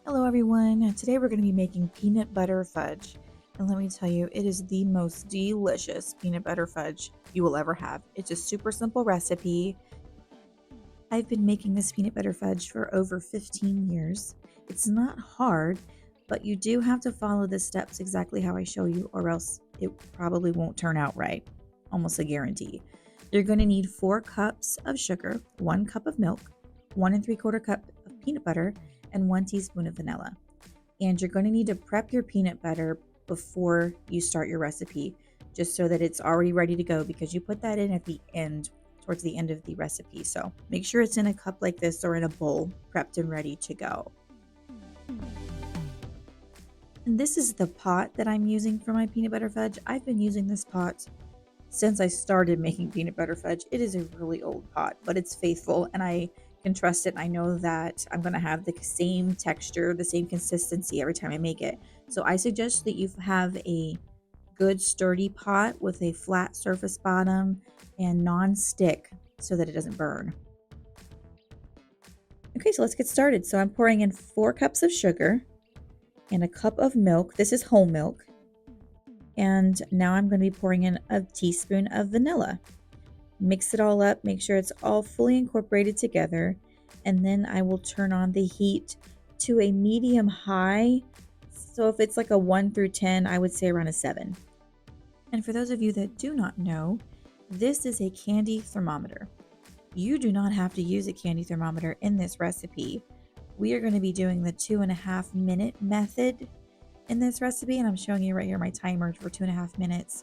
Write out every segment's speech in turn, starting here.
Hello everyone. Today we're going to be making peanut butter fudge. And let me tell you, it is the most delicious peanut butter fudge you will ever have. It's a super simple recipe. I've been making this peanut butter fudge for over 15 years. It's not hard, but you do have to follow the steps exactly how I show you, or else it probably won't turn out right. Almost a guarantee. You're going to need 4 cups of sugar, 1 cup of milk, 1 3/4 cup of peanut butter, and 1 teaspoon of vanilla. And you're going to need to prep your peanut butter before you start your recipe, just so that it's already ready to go, because you put that in at the end, towards the end of the recipe. So make sure it's in a cup like this or in a bowl, prepped and ready to go. And this is the pot that I'm using for my peanut butter fudge. I've been using this pot since I started making peanut butter fudge. It is a really old pot, but it's faithful and I can trust it. And I know that I'm going to have the same texture, the same consistency every time I make it. So I suggest that you have a good sturdy pot with a flat surface bottom and non-stick so that it doesn't burn. Okay, so let's get started. So I'm pouring in 4 cups of sugar and a cup of milk. This is whole milk. And now I'm going to be pouring in a teaspoon of vanilla. Mix it all up, make sure it's all fully incorporated together, and then I will turn on the heat to a medium high. So if it's like a 1 through 10, I would say around a 7. And for those of you that do not know, this is a candy thermometer. You do not have to use a candy thermometer in this recipe. We are going to be doing the 2.5 minute method in this recipe, and I'm showing you right here my timer for 2.5 minutes.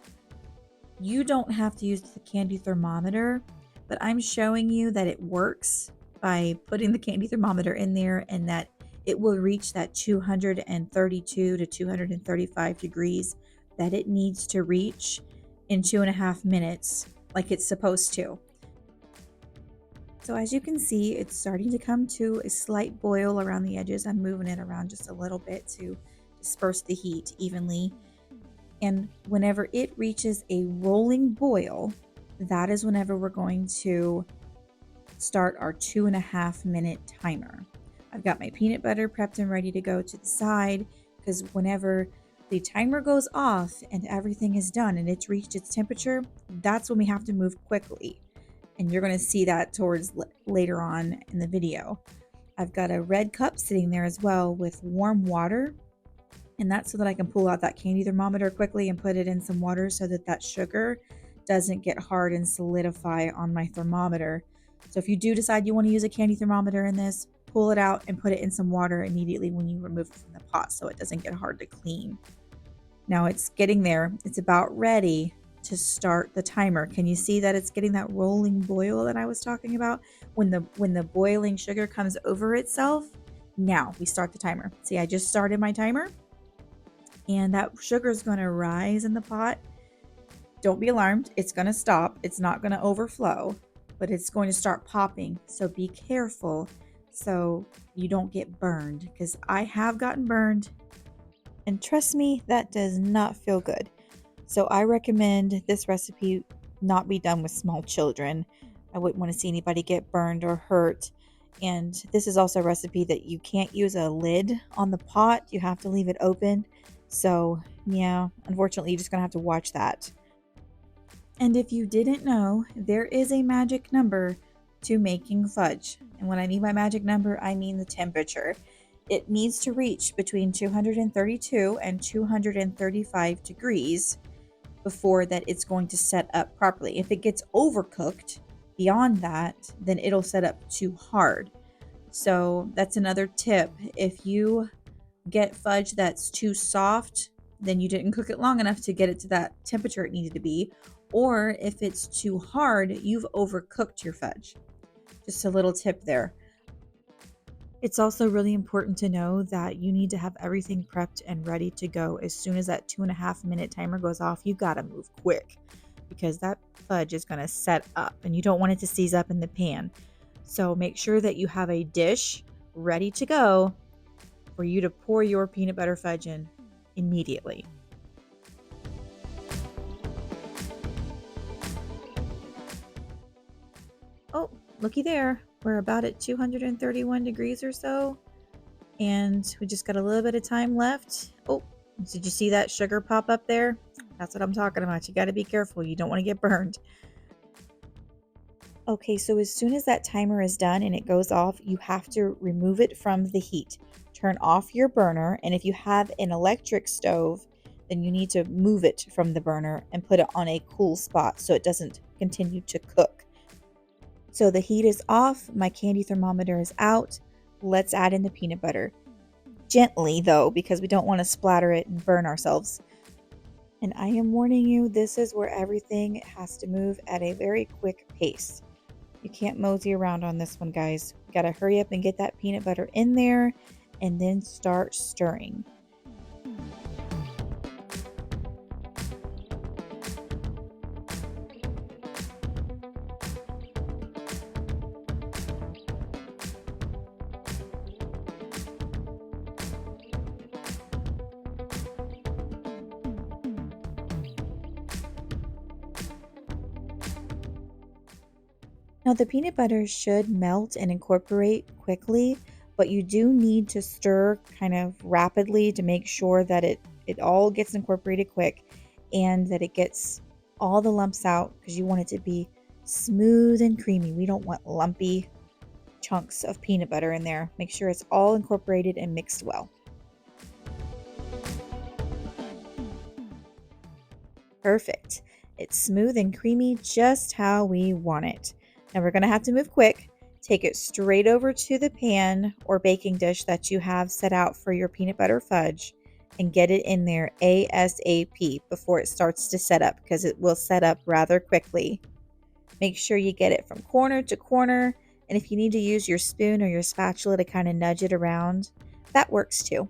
You don't have to use the candy thermometer, but I'm showing you that it works by putting the candy thermometer in there, and that it will reach that 232 to 235 degrees that it needs to reach in 2.5 minutes, like it's supposed to. So as you can see, it's starting to come to a slight boil around the edges. I'm moving it around just a little bit to disperse the heat evenly. And whenever it reaches a rolling boil, that is whenever we're going to start our 2.5 minute timer. I've got my peanut butter prepped and ready to go to the side, because whenever the timer goes off and everything is done and it's reached its temperature, that's when we have to move quickly. And you're going to see that towards later on in the video. I've got a red cup sitting there as well with warm water, and that's so that I can pull out that candy thermometer quickly and put it in some water so that that sugar doesn't get hard and solidify on my thermometer. So if you do decide you want to use a candy thermometer in this, pull it out and put it in some water immediately when you remove it from the pot so it doesn't get hard to clean. Now it's getting there. It's about ready to start the timer. Can you see that it's getting that rolling boil that I was talking about? When the boiling sugar comes over itself, now we start the timer. See, I just started my timer, and that sugar is going to rise in the pot. Don't be alarmed. It's going to stop. It's not going to overflow, but it's going to start popping. So be careful so you don't get burned, because I have gotten burned, and trust me, that does not feel good. So I recommend this recipe not be done with small children. I wouldn't want to see anybody get burned or hurt. And this is also a recipe that you can't use a lid on the pot. You have to leave it open. So yeah, unfortunately, you're just going to have to watch that. And if you didn't know, there is a magic number to making fudge. And when I mean by magic number, I mean the temperature. It needs to reach between 232 and 235 degrees before that it's going to set up properly. If it gets overcooked beyond that, then it'll set up too hard. So that's another tip. If you get fudge that's too soft, then you didn't cook it long enough to get it to that temperature it needed to be. Or if it's too hard, you've overcooked your fudge. Just a little tip there. It's also really important to know that you need to have everything prepped and ready to go. As soon as that 2.5 minute timer goes off, you gotta move quick, because that fudge is gonna set up and you don't want it to seize up in the pan. So make sure that you have a dish ready to go for you to pour your peanut butter fudge in immediately. Oh, looky there. We're about at 231 degrees or so. And we just got a little bit of time left. Oh, did you see that sugar pop up there? That's what I'm talking about. You got to be careful. You don't want to get burned. Okay, so as soon as that timer is done and it goes off, you have to remove it from the heat. Turn off your burner, and if you have an electric stove, then you need to move it from the burner and put it on a cool spot so it doesn't continue to cook. So the heat is off, my candy thermometer is out. Let's add in the peanut butter. Gently though, because we don't want to splatter it and burn ourselves. And I am warning you, this is where everything has to move at a very quick pace. You can't mosey around on this one, guys. You gotta hurry up and get that peanut butter in there and then start stirring. Now, the peanut butter should melt and incorporate quickly, but you do need to stir kind of rapidly to make sure that it all gets incorporated quick and that it gets all the lumps out because you want it to be smooth and creamy. We don't want lumpy chunks of peanut butter in there. Make sure it's all incorporated and mixed well. Perfect. It's smooth and creamy just how we want it. Now we're going to have to move quick. Take it straight over to the pan or baking dish that you have set out for your peanut butter fudge and get it in there ASAP before it starts to set up because it will set up rather quickly. Make sure you get it from corner to corner, and if you need to use your spoon or your spatula to kind of nudge it around, that works too.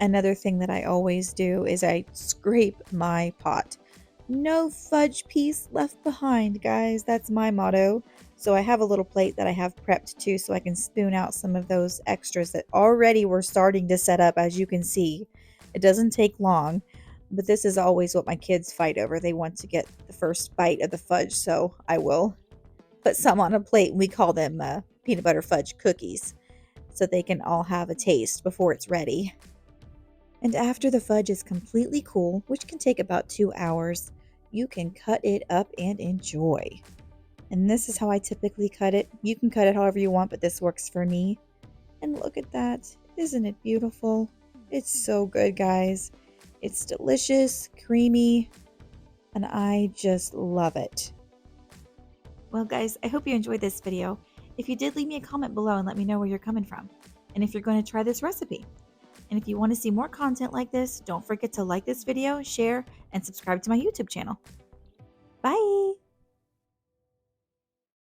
Another thing that I always do is I scrape my pot. No fudge piece left behind, guys. That's my motto. So I have a little plate that I have prepped too so I can spoon out some of those extras that already were starting to set up, as you can see. It doesn't take long, but this is always what my kids fight over. They want to get the first bite of the fudge, so I will put some on a plate, and we call them peanut butter fudge cookies so they can all have a taste before it's ready. And after the fudge is completely cool, which can take about 2 hours, you can cut it up and enjoy. And this is how I typically cut it. You can cut it however you want, but this works for me. And look at that. Isn't it beautiful? It's so good, guys. It's delicious, creamy, and I just love it. Well, guys, I hope you enjoyed this video. If you did, leave me a comment below and let me know where you're coming from. And if you're going to try this recipe. And if you want to see more content like this, don't forget to like this video, share, and subscribe to my YouTube channel. Bye!